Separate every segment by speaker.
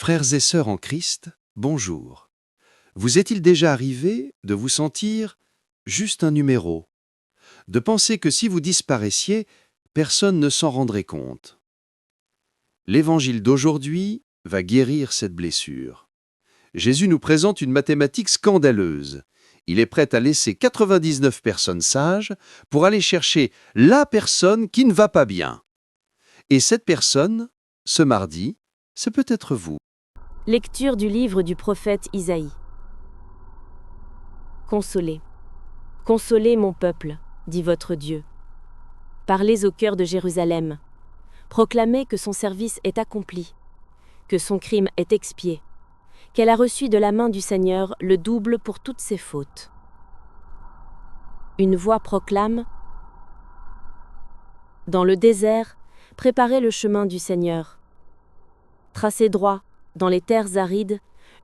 Speaker 1: Frères et sœurs en Christ, bonjour. Vous est-il déjà arrivé de vous sentir juste un numéro, de penser que si vous disparaissiez, personne ne s'en rendrait compte? L'Évangile d'aujourd'hui va guérir cette blessure. Jésus nous présente une mathématique scandaleuse. Il est prêt à laisser 99 personnes sages pour aller chercher la personne qui ne va pas bien. Et cette personne, ce mardi, c'est peut-être vous.
Speaker 2: Lecture du livre du prophète Isaïe. Consolez. Consolez mon peuple, dit votre Dieu. Parlez au cœur de Jérusalem. Proclamez que son service est accompli, que son crime est expié, qu'elle a reçu de la main du Seigneur le double pour toutes ses fautes. Une voix proclame : dans le désert, préparez le chemin du Seigneur. Tracez droit, dans les terres arides,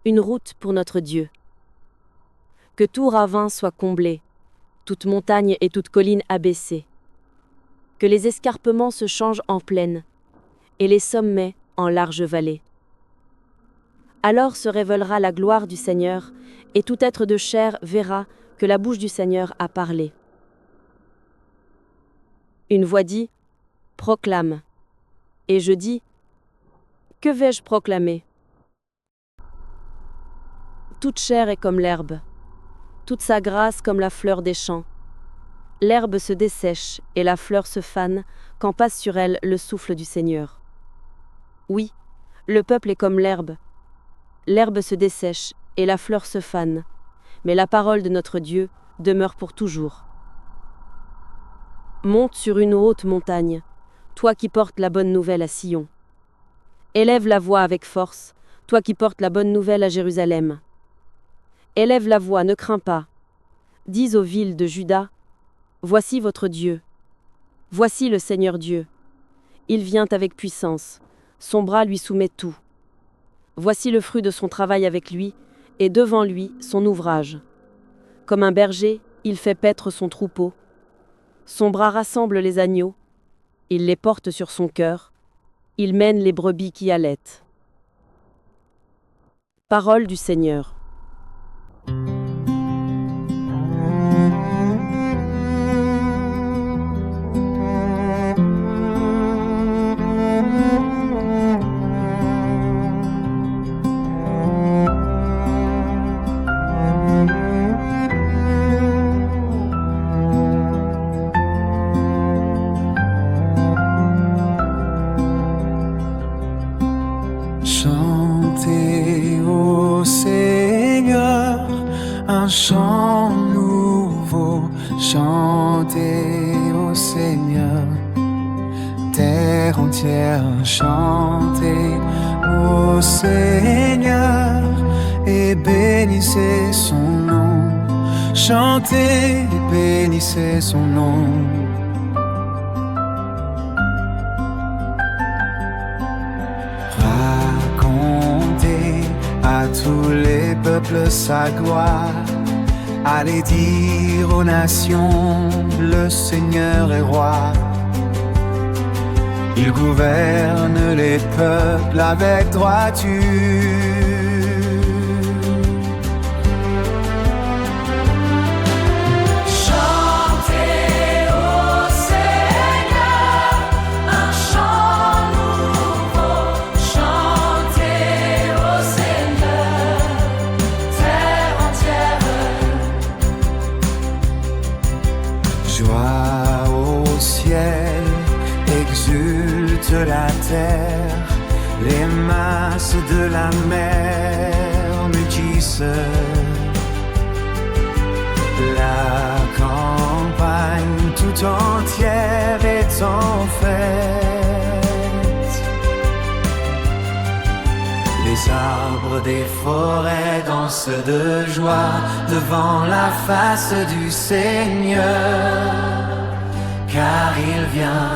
Speaker 2: une route pour notre Dieu. Que tout ravin soit comblé, toute montagne et toute colline abaissée. Que les escarpements se changent en plaine, et les sommets en larges vallées. Alors se révélera la gloire du Seigneur, et tout être de chair verra que la bouche du Seigneur a parlé. Une voix dit : proclame. Et je dis : que vais-je proclamer ? Toute chair est comme l'herbe, toute sa grâce comme la fleur des champs. L'herbe se dessèche et la fleur se fane quand passe sur elle le souffle du Seigneur. Oui, le peuple est comme l'herbe. L'herbe se dessèche et la fleur se fane, mais la parole de notre Dieu demeure pour toujours. Monte sur une haute montagne, toi qui portes la bonne nouvelle à Sion. Élève la voix avec force, toi qui portes la bonne nouvelle à Jérusalem. Élève la voix, ne crains pas. Dis aux villes de Juda : voici votre Dieu. Voici le Seigneur Dieu. Il vient avec puissance, son bras lui soumet tout. Voici le fruit de son travail avec lui, et devant lui son ouvrage. Comme un berger, il fait paître son troupeau. Son bras rassemble les agneaux, il les porte sur son cœur, il mène les brebis qui allaitent. Parole du Seigneur.
Speaker 3: Chantez au Seigneur un chant nouveau, chantez au Seigneur, terre entière, chantez au Seigneur et bénissez son nom, chantez et bénissez son nom. À tous les peuples sa gloire, allez dire aux nations, le Seigneur est roi. Il gouverne les peuples avec droiture. Joie au ciel, exulte la terre, les masses de la mer mugissent. La campagne tout entière est en fête. Les arbres des forêts dansent de joie devant la face du Seigneur, car il vient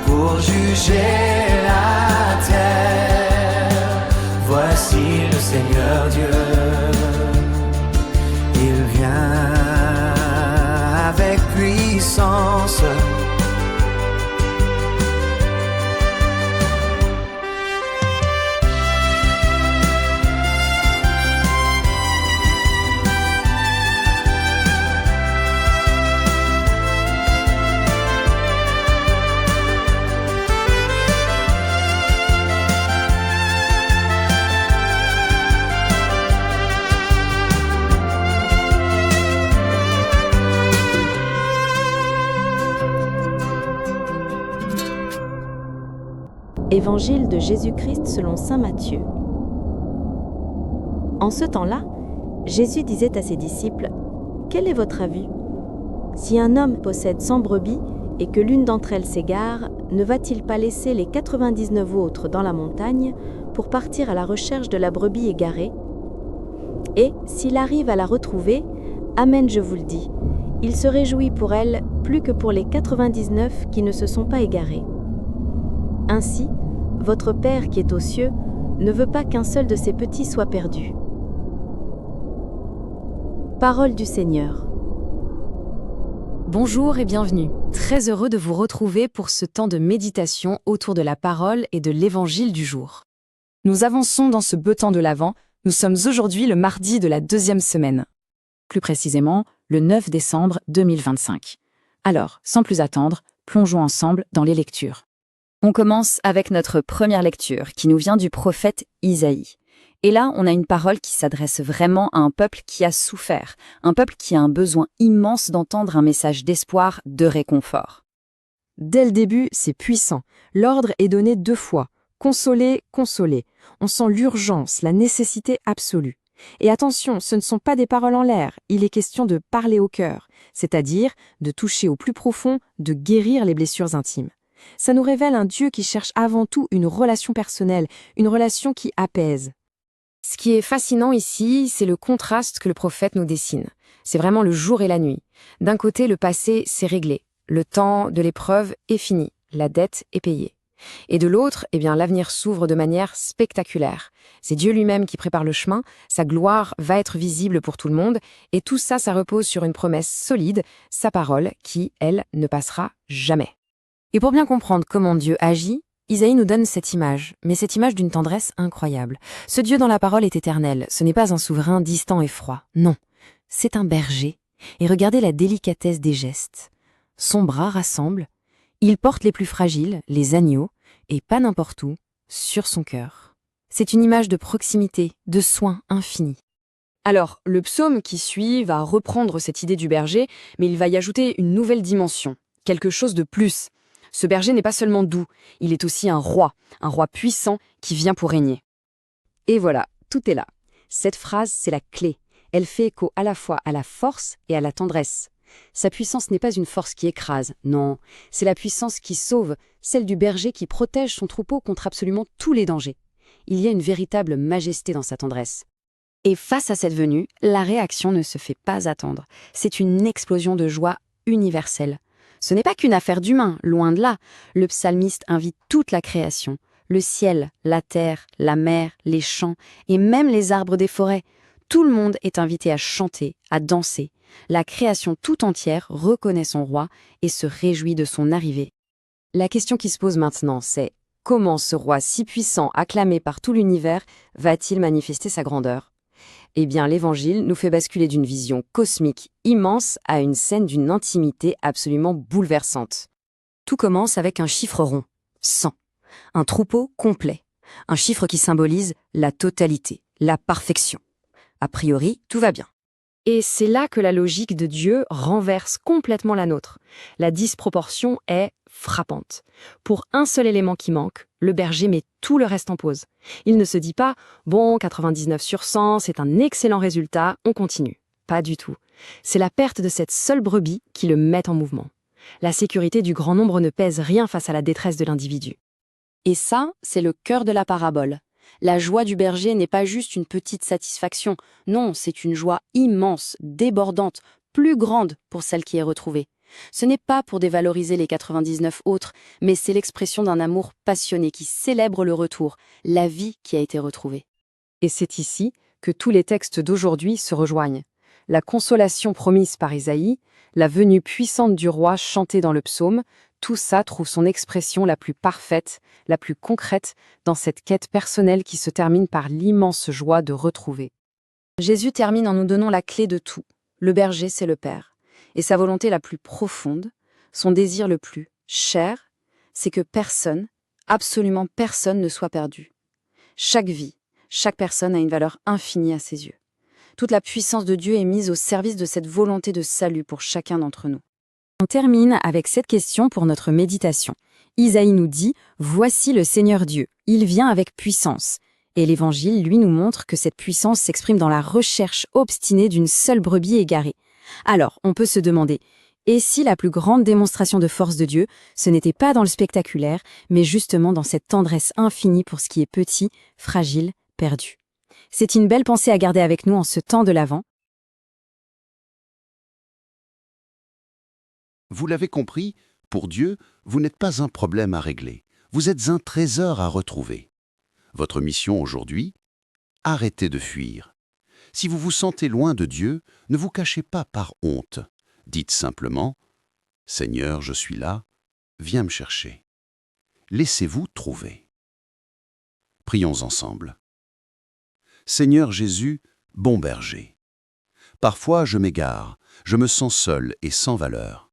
Speaker 3: pour juger la terre. Voici le Seigneur Dieu, il vient avec puissance.
Speaker 2: Évangile de Jésus-Christ selon saint Matthieu. En ce temps-là, Jésus disait à ses disciples : « Quel est votre avis ? Si un homme possède 100 brebis et que l'une d'entre elles s'égare, ne va-t-il pas laisser les 99 autres dans la montagne pour partir à la recherche de la brebis égarée ? Et s'il arrive à la retrouver, amen, je vous le dis, il se réjouit pour elle plus que pour les 99 qui ne se sont pas égarés. Ainsi, votre Père qui est aux cieux ne veut pas qu'un seul de ses petits soit perdu. » Parole du Seigneur.
Speaker 4: Bonjour et bienvenue. Très heureux de vous retrouver pour ce temps de méditation autour de la parole et de l'évangile du jour. Nous avançons dans ce beau temps de l'Avent. Nous sommes aujourd'hui le mardi de la 2e semaine. Plus précisément, le 9 décembre 2025. Alors, sans plus attendre, plongeons ensemble dans les lectures. On commence avec notre première lecture qui nous vient du prophète Isaïe. Et là, on a une parole qui s'adresse vraiment à un peuple qui a souffert, un peuple qui a un besoin immense d'entendre un message d'espoir, de réconfort.
Speaker 5: Dès le début, c'est puissant. L'ordre est donné 2 fois. Consoler, consoler. On sent l'urgence, la nécessité absolue. Et attention, ce ne sont pas des paroles en l'air, il est question de parler au cœur, c'est-à-dire de toucher au plus profond, de guérir les blessures intimes. Ça nous révèle un Dieu qui cherche avant tout une relation personnelle, une relation qui apaise.
Speaker 4: Ce qui est fascinant ici, c'est le contraste que le prophète nous dessine. C'est vraiment le jour et la nuit. D'un côté, le passé, c'est réglé. Le temps de l'épreuve est fini. La dette est payée. Et de l'autre, l'avenir s'ouvre de manière spectaculaire. C'est Dieu lui-même qui prépare le chemin, sa gloire va être visible pour tout le monde, et tout ça, ça repose sur une promesse solide, sa parole, qui, elle, ne passera jamais. Et pour bien comprendre comment Dieu agit, Isaïe nous donne cette image, mais cette image d'une tendresse incroyable. Ce Dieu dans la parole est éternel, ce n'est pas un souverain distant et froid, non, c'est un berger, et regardez la délicatesse des gestes. Son bras rassemble, il porte les plus fragiles, les agneaux, et pas n'importe où, sur son cœur. C'est une image de proximité, de soin infini.
Speaker 5: Alors, le psaume qui suit va reprendre cette idée du berger, mais il va y ajouter une nouvelle dimension, quelque chose de plus. Ce berger n'est pas seulement doux, il est aussi un roi puissant qui vient pour régner. Et voilà, tout est là. Cette phrase, c'est la clé. Elle fait écho à la fois à la force et à la tendresse. Sa puissance n'est pas une force qui écrase, non, c'est la puissance qui sauve, celle du berger qui protège son troupeau contre absolument tous les dangers. Il y a une véritable majesté dans sa tendresse. Et face à cette venue, la réaction ne se fait pas attendre. C'est une explosion de joie universelle. Ce n'est pas qu'une affaire d'humain, loin de là. Le psalmiste invite toute la création, le ciel, la terre, la mer, les champs et même les arbres des forêts. Tout le monde est invité à chanter, à danser. La création tout entière reconnaît son roi et se réjouit de son arrivée. La question qui se pose maintenant, c'est comment ce roi si puissant, acclamé par tout l'univers, va-t-il manifester sa grandeur ? Eh bien, l'Évangile nous fait basculer d'une vision cosmique immense à une scène d'une intimité absolument bouleversante. Tout commence avec un chiffre rond, 100, un troupeau complet, un chiffre qui symbolise la totalité, la perfection. A priori, tout va bien. Et c'est là que la logique de Dieu renverse complètement la nôtre. La disproportion est frappante. Pour un seul élément qui manque, le berger met tout le reste en pause. Il ne se dit pas « bon, 99 sur 100, c'est un excellent résultat, on continue ». Pas du tout. C'est la perte de cette seule brebis qui le met en mouvement. La sécurité du grand nombre ne pèse rien face à la détresse de l'individu. Et ça, c'est le cœur de la parabole. La joie du berger n'est pas juste une petite satisfaction, non, c'est une joie immense, débordante, plus grande pour celle qui est retrouvée. Ce n'est pas pour dévaloriser les 99 autres, mais c'est l'expression d'un amour passionné qui célèbre le retour, la vie qui a été retrouvée. Et c'est ici que tous les textes d'aujourd'hui se rejoignent. La consolation promise par Isaïe, la venue puissante du roi chantée dans le psaume, tout ça trouve son expression la plus parfaite, la plus concrète dans cette quête personnelle qui se termine par l'immense joie de retrouver. Jésus termine en nous donnant la clé de tout. Le berger, c'est le Père. Et sa volonté la plus profonde, son désir le plus cher, c'est que personne, absolument personne ne soit perdu. Chaque vie, chaque personne a une valeur infinie à ses yeux. Toute la puissance de Dieu est mise au service de cette volonté de salut pour chacun d'entre nous.
Speaker 4: On termine avec cette question pour notre méditation. Isaïe nous dit « Voici le Seigneur Dieu, il vient avec puissance ». Et l'Évangile, lui, nous montre que cette puissance s'exprime dans la recherche obstinée d'une seule brebis égarée. Alors, on peut se demander, et si la plus grande démonstration de force de Dieu, ce n'était pas dans le spectaculaire, mais justement dans cette tendresse infinie pour ce qui est petit, fragile, perdu. C'est une belle pensée à garder avec nous en ce temps de l'Avent.
Speaker 1: Vous l'avez compris, pour Dieu, vous n'êtes pas un problème à régler. Vous êtes un trésor à retrouver. Votre mission aujourd'hui? Arrêtez de fuir. Si vous vous sentez loin de Dieu, ne vous cachez pas par honte. Dites simplement « Seigneur, je suis là, viens me chercher ». Laissez-vous trouver. Prions ensemble. Seigneur Jésus, bon berger. Parfois je m'égare, je me sens seul et sans valeur.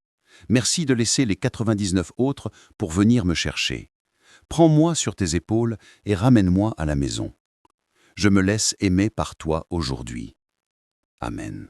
Speaker 1: Merci de laisser les 99 autres pour venir me chercher. Prends-moi sur tes épaules et ramène-moi à la maison. Je me laisse aimer par toi aujourd'hui. Amen.